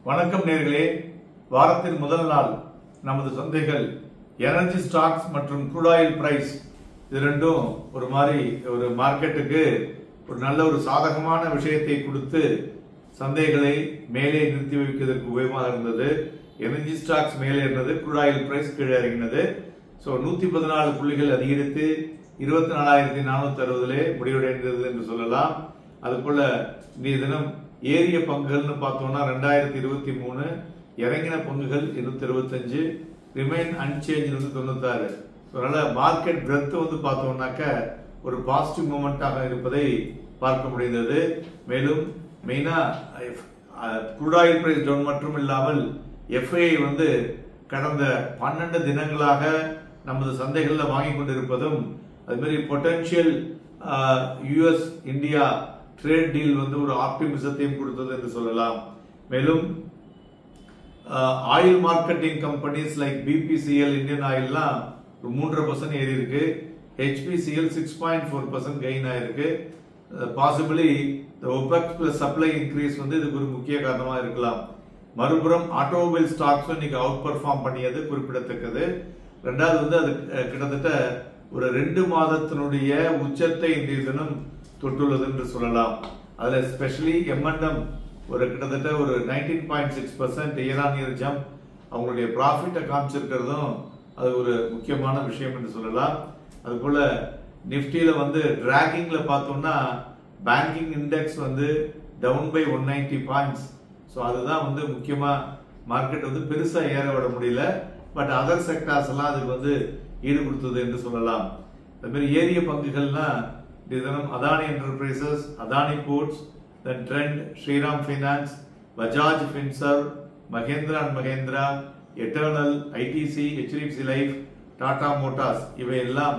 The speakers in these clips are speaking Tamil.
வணக்கம் நேர்களே. வாரத்தின் முதல் நாள் நமது சந்தைகள் எனர்ஜி ஸ்டாக்ஸ் மற்றும் க்ரூட் ஆயில் பிரைஸ் இது ரெண்டும் ஒரு மாதிரி ஒரு மார்க்கெட்டுக்கு ஒரு நல்ல ஒரு சாதகமான விஷயத்தை கொடுத்து சந்தைகளை மேலே நிறுத்தி வைப்பதற்கு உபயோகமாக இருந்தது. எனர்ஜி ஸ்டாக்ஸ் மேலே இருந்தது, க்ரூட் ஆயில் பிரைஸ் கீழே இறங்கினது. 114 புள்ளிகள் அதிகரித்து 24,460 முடிவடைந்தது என்று சொல்லலாம். அதுபோல இன்றைய தினம் ஏறிய பங்குகள்னு பார்த்தோம்னா 2023, இறங்கின பங்குகள் 225, ரிமைன் அன்சேஞ்ச் 96. அதனால மார்க்கெட் பிரெத் பார்த்தோம்னாக்க ஒரு பாசிட்டிவ் மூமெண்டாக இருப்பதை பார்க்க முடிந்தது. மேலும் மெயினா க்ரூட் ஆயில் பிரைஸ் டவுன் மட்டும் இல்லாமல் எஃப்ஐ கடந்த 12 தினங்களாக நமது சந்தைகளில் வாங்கி கொண்டிருப்பதும், அது மாதிரி potential US India trade deal ஒரு ஆப்டிமிசத்தையும் கொடுத்தது என்று சொல்லலாம். மேலும் oil marketing companies like BPCL, Indian ஆயில்லாம் 3% ஏறி இருக்கு. ஹெச்பிசிஎல் 6.4% கெயின் ஆயிருக்கு. Possibly OPEC plus supply increase இதுக்கு ஒரு முக்கிய காரணமாக இருக்கலாம். மறுபுறம் ஆட்டோமொபைல் ஸ்டாக்ஸ் இன்னைக்கு அவுட் பெர்ஃபார்ம் பண்ணியது குறிப்பிடத்தக்கது. ரெண்டாவது அது கிட்டத்தட்ட ஒரு 2 மாதத்தினுடைய உச்சத்தை இன்றைய தினம் தொட்டுள்ளது என்று சொல்லலாம். அதுல ஸ்பெஷலி M&M கிட்டத்தட்ட ஒரு 19.6% இயர் ஆன் இயர் ஜம்ப் அவங்களுடைய ப்ராஃபிட்டை காமிச்சிருக்கிறதும் அது ஒரு முக்கியமான விஷயம் என்று சொல்லலாம். அதுபோல நிப்டியில டிராகிங்ல பார்த்தோம்னா banking index down by 190 points. So அதுதான் முக்கியமா மார்க்கெட் பெருசா ஏற விட முடியல. பட் அதர் செக்டார்ஸ் எல்லாம் அதுக்கு ஈடு கொடுத்தது என்று சொல்லலாம். அது மாதிரி ஏறிய பங்குகள்னா தினம் Adani Enterprises, Adani Ports, then Trent, Shriram Finance, Bajaj Finserv, Mahindra and Mahindra, Eternal, ITC, HDFC Life, Tata Motors இவை எல்லாம்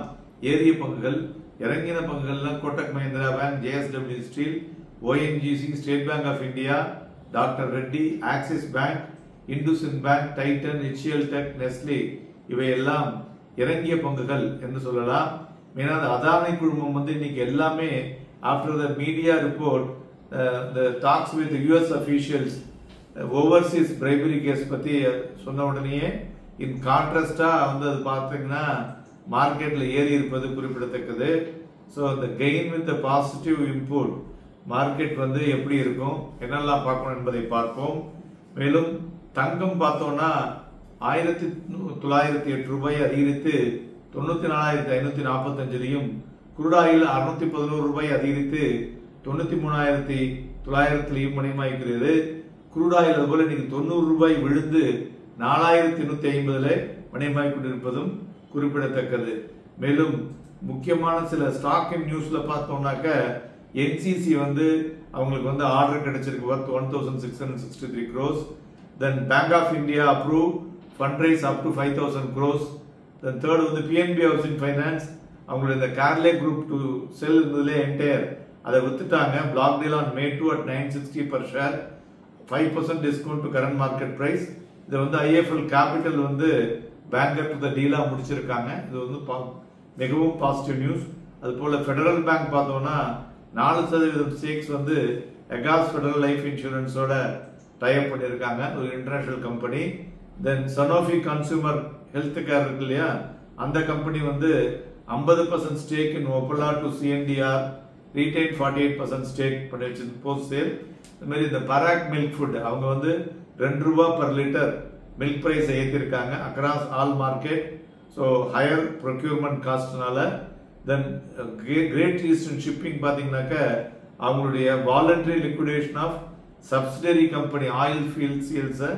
ஏறிய பங்குகள். இறங்கின பங்குகள்லாம் Kotak Mahindra Bank, JSW Steel, ONGC, State Bank of India, doctor Reddy, Axis Bank, IndusInd Bank, Titan, HCL Tech, Nestle இவை எல்லாம் இறங்கிய பங்குகள் என்று சொல்லலாம். மெயினாக அதானி குழுமம் இன்னைக்கு எல்லாமே after the media report the talks with US officials overseas bribery case பத்தி சொன்ன உடனேயே இன் கான்ட்ராஸ்டா அது பார்த்தீங்கன்னா மார்க்கெட்ல ஏறி இருப்பது குறிப்பிடத்தக்கது. ஸோ அந்த gain with positive input market எப்படி இருக்கும், என்னெல்லாம் பார்க்கணும் என்பதை பார்ப்போம். மேலும் தங்கம் பார்த்தோம்னா 1,908 ரூபாய் அதிகரித்து 94,545, க்ரூட் ஆயில் 611 ரூபாய் அதிகரித்து 93,900 மணியமாகிறது. க்ரூட் ஆயில் அதுபோல இன்னைக்கு 90 ரூபாய் விழுந்து 4,850 மணியமாகி கொண்டிருப்பதும் குறிப்பிடத்தக்கது. மேலும் முக்கியமான சில ஸ்டாக் நியூஸ்ல பார்த்தோம்னாக்க NCC அவங்களுக்கு ஆர்டர் கிடைச்சிருக்கு worth 1,663 crores. Then Bank of India approve fundraise up to 5,000 crores. Then third PNB Housing Finance அவங்களுடைய இந்த கார்லே குரூப் டு செல் இருந்ததுல என்டையர் அதை வித்துட்டாங்க. Block deal on May 2 at 960 per share, 5% discount to current market price. இது IIFL capital banker to the டீலா முடிச்சிருக்காங்க. இது மிகவும் பாசிட்டிவ் நியூஸ். அது போல ஃபெடரல் பேங்க் பார்த்தோம்னா 4% ஸ்டேக்ஸ் எகாஸ் ஃபெடரல் லைஃப் இன்சூரன்ஸோட டைப் பண்ணியிருக்காங்க, ஒரு international company. Then Sanofi consumer health care இருக்கு இல்லையா, அந்த company 50% stake in Opella to CNDR, retain 48% stake பண்ணி வச்சு போஸ்ட் சேல். இந்த மாதிரி இந்த பராக் மில்க் ஃபுட் அவங்க 2 ரூபாய் per லிட்டர் மில்க் பிரைஸ் ஏற்றிருக்காங்க across all market. So higher procurement காஸ்ட்னால. தென் கிரேட் ஈஸ்டர்ன் ஷிப்பிங் பார்த்தீங்கன்னாக்க அவங்களுடைய voluntary liquidation of subsidiary company oil field சேல்ஸை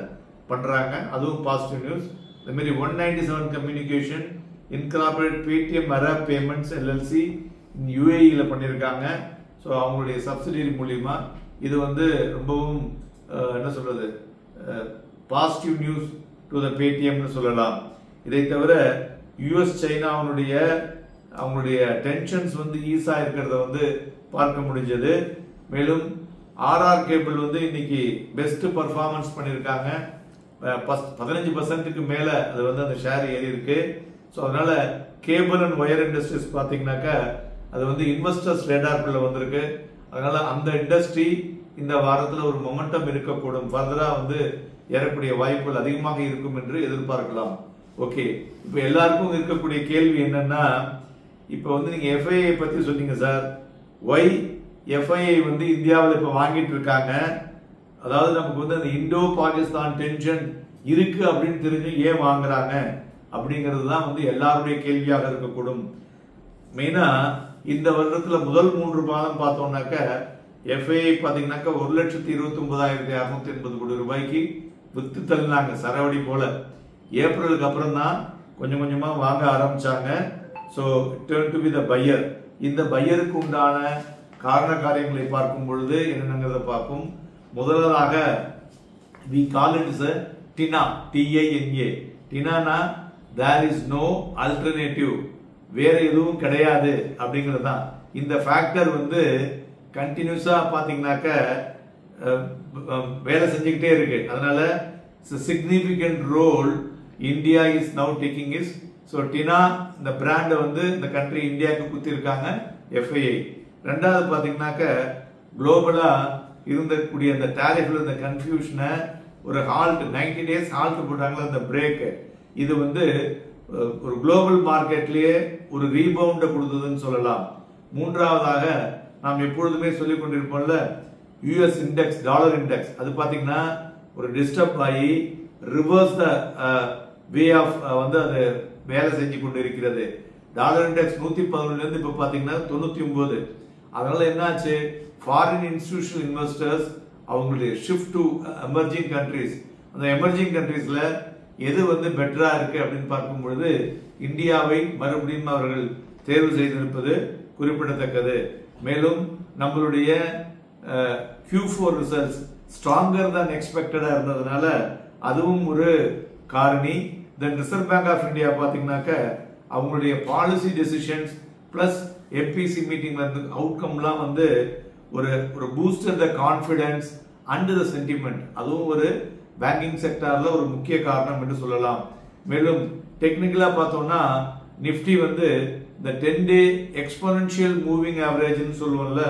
பண்றாங்க, அதுவும் பாசிட்டிவ் நியூஸ். இந்த மாதிரி 197 communication incorporate Paytm Arab payments LLC UAE பண்ணியிருக்காங்க. ஸோ அவங்களுடைய சப்சிடரி மூலியமா இது ரொம்பவும் என்ன சொல்றது பாசிட்டிவ் நியூஸ் டு த பேடிஎம்னு சொல்லலாம். இதை தவிர US சைனா அவங்களுடைய டென்ஷன்ஸ் ஈஸா இருக்கிறத பார்க்க முடிஞ்சது. மேலும் RR கேபிள் இன்னைக்கு பெஸ்ட் பர்ஃபார்மன்ஸ் பண்ணிருக்காங்க. 15% மேல அது அந்த ஷேர் ஏறி இருக்கு. ஸோ அதனால கேபிள் அண்ட் ஒயர் இண்டஸ்ட்ரீஸ் பாத்தீங்கன்னாக்க அது இன்வெஸ்டர்ஸ் ரேடார்க்குள்ள வந்திருக்கு. அதனால அந்த இண்டஸ்ட்ரி இந்த வாரத்தில் ஒரு மொமெண்டம் இருக்கக்கூடும், ஃபர்தரா வந்து ஏறக்கூடிய வாய்ப்புகள் அதிகமாக இருக்கும் என்று எதிர்பார்க்கலாம். ஓகே, இப்ப எல்லாருக்கும் இருக்கக்கூடிய கேள்வி என்னன்னா, இப்ப வந்து நீங்க எஃப்ஐஐ பத்தி சொன்னீங்க சார், ஒய் எஃப்ஐஐ வந்து இந்தியாவில் இப்ப வாங்கிட்டு இருக்காங்க, அதாவது நமக்கு வந்து அந்த இந்தோ பாகிஸ்தான் டென்ஷன் இருக்கு அப்படின்னு தெரிஞ்சு ஏன் வாங்குறாங்க அப்படிங்கிறது தான் வந்து எல்லாருடைய கேள்வியாக இருக்கக்கூடும். மெயினா இந்த வருடத்துல முதல் 3 மாதம் பார்த்தோம்னாக்க எஃப்ஐஐ பாத்தீங்கன்னாக்க 1,29,680 கோடி ரூபாய்க்கு வித்து தள்ளினாங்க சரவடி போல. ஏப்ரலுக்கு அப்புறம் தான் கொஞ்சம் கொஞ்சமா வாங்க ஆரம்பிச்சாங்க. So turn to be the buyer. இந்த பையருக்கு உண்டான காரண காரியங்களை பார்க்கும் பொழுது என்னங்கிறத பார்ப்போம். முதலாவதாக we call it as a TINA, TINA. TINA there is no alternative, வேற எதுவும் கிடையாது அப்படிங்கிறது தான். இந்த ஃபேக்டர் வந்து கண்டினியூஸா பாத்தீங்கன்னாக்க வேலை செஞ்சுக்கிட்டே இருக்கு. அதனால significant role India is now taking is. So டினா இந்த பிராண்டை வந்து இந்த கண்ட்ரி இந்தியாவுக்கு குத்தி இருக்காங்க எஃப்ஐஐ. ரெண்டாவது பாத்தீங்கன்னாக்க குளோபலா இருந்தக்கூடிய அந்த டாரிஃப்ல இந்த கன்ஃபியூஷனை ஒரு ஹால்ட் 90 டேஸ் ஹால்ட் போட்டாங்களா அந்த பிரேக், இது வந்து ஒரு குளோபல் மார்க்கெட்லயே ஒரு ரீபவுண்ட கொடுத்ததுன்னு சொல்லலாம். மூன்றாவதாக நாம் எப்பொழுதுமே சொல்லிக் கொண்டிருப்போம்ல, யூஎஸ் இண்டெக்ஸ், டாலர் இண்டெக்ஸ், அது பாத்தீங்கன்னா ஒரு டிஸ்டர்ப் ஆகி ரிவர்ஸ் த வே ஆஃப் வந்து அது வேலை செஞ்சு கொண்டு இருக்கிறது. டாலர் இண்டெக்ஸ் 111 இருந்து இப்ப பாத்தீங்கன்னா 99. அதனால என்னாச்சு, ஃபாரின் இன்ஸ்டிடியூஷனல் இன்வெஸ்டர்ஸ் அவங்களுடைய ஷிஃப்ட் டு எமர்ஜிங் கண்ட்ரிஸ், அந்த எமர்ஜிங் கண்ட்ரீஸ்ல எது வந்து பெட்டரா இருக்கு அப்படின்னு பார்க்கும் பொழுது இந்தியாவை மறுபடியும் அவர்கள் தேர்வு செய்திருப்பது குறிப்பிடத்தக்கது. மேலும் நம்மளுடைய Q4 ரிசல்ட்ஸ் ஸ்ட்ராங்கர் தான் எக்ஸ்பெக்டடா இருந்ததுனால அதுவும் ஒரு காரணி. தென் ரிசர்வ் பேங்க் ஆஃப் இந்தியா பாத்தீங்கன்னாக்க அவங்களுடைய policy decisions plus MBC meeting வந்து அவுட்கம்லாம் வந்து ஒரு booster the confidence and the sentiment, அதுவும் ஒரு பேங்கிங் செக்டார்ல ஒரு முக்கிய காரணம் என்று சொல்லலாம். மேலும் டெக்னிக்கலா பார்த்தோம்னா நிப்டி வந்து இந்த 10-day எக்ஸ்போனன்ஷியல் மூவிங் ஆவரேஜ்னு சொல்லுவோம்ல,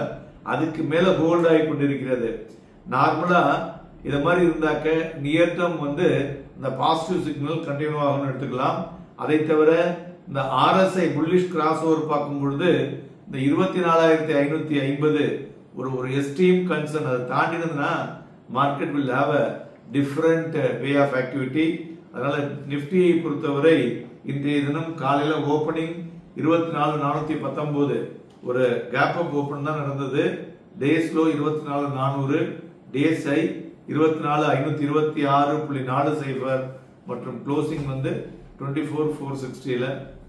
அதுக்கு மேல ஹோல்ட் ஆகி கொண்டிருக்கிறது. நார்மலா இத மாதிரி இருந்தாக்க நியர் டேர்ம் வந்து இந்த பாசிட்டிவ் சிக்னல் கண்டினியூ ஆகும்னு எடுத்துக்கலாம். அதை தவிர இந்த RSI புல்லிஷ் கிராஸ் ஓவர் பார்க்கும் பொழுது இந்த 24,550 ஒரு எஸ்ட்ரீம் கன்சர்ன், அதை தாண்டினதுன்னா market will have a different way of activity. அதனால நிப்டியை பொறுத்தவரை இன்றைய தினம் காலையில ஓபனிங் 24,419 ஒரு கேப் அப் ஓபன் தான் நடந்தது. டேஸ் லோ 24,400, டேஸ் ஹை 24,526.40 மற்றும் க்ளோசிங் வந்து 24,460ல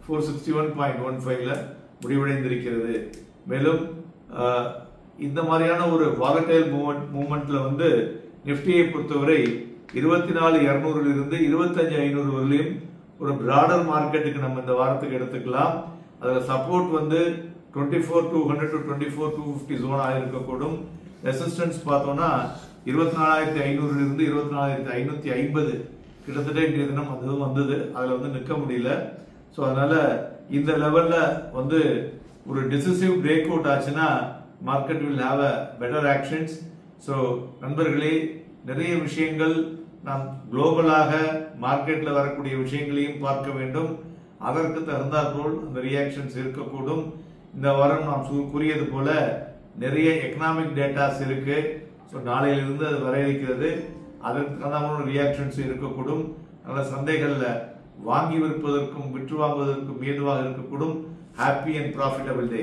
461.15ல முடிவடைந்திருக்கிறது. மேலும் இந்த மாதிரியான ஒரு வாலடைல் மூவ்மெண்ட்ல வந்து நிப்டியை பொறுத்தவரை 24,200 இருந்து 25,500 வரலையும் ஒரு பிராடர் மார்க்கெட்டுக்கு நம்ம இந்த வாரத்துக்கு எடுத்துக்கலாம். அதுல சப்போர்ட் வந்து 24,200 to 24,250 ஜோன் ஆயிருக்கக்கூடும். ரெசிஸ்டன்ஸ் பார்த்தோம்னா 24,500 இருந்து 24,550 கிட்டத்தட்ட இன்றைய தினம் அதுவும் வந்தது, அதுல வந்து நிற்க முடியல. ஸோ அதனால இந்த லெவல்ல வந்து ஒரு டிசிசிவ் பிரேக் அவுட் ஆச்சுன்னா market will have a better actions. So நண்பர்களே, நிறைய விஷயங்கள் நாம் குளோபலாக மார்க்கெட்ல வரக்கூடிய விஷயங்களையும் பார்க்க வேண்டும். அதற்கு தகுந்தாற்போல் அந்த ரியாக்ஷன்ஸ் இருக்கக்கூடும். இந்த வாரம் நாம் கூறியது போல நிறைய எக்கனாமிக் டேட்டாஸ் இருக்கு. ஸோ நாளையிலிருந்து அது வர இருக்கிறது. அதற்கு தகுந்த ரியாக்ஷன்ஸ் இருக்கக்கூடும். நல்ல சந்தைகள்ல வாங்கி விற்பதற்கும் விற்று வாங்குவதற்கும் ஏதுவாக இருக்கக்கூடும். Happy and profitable day.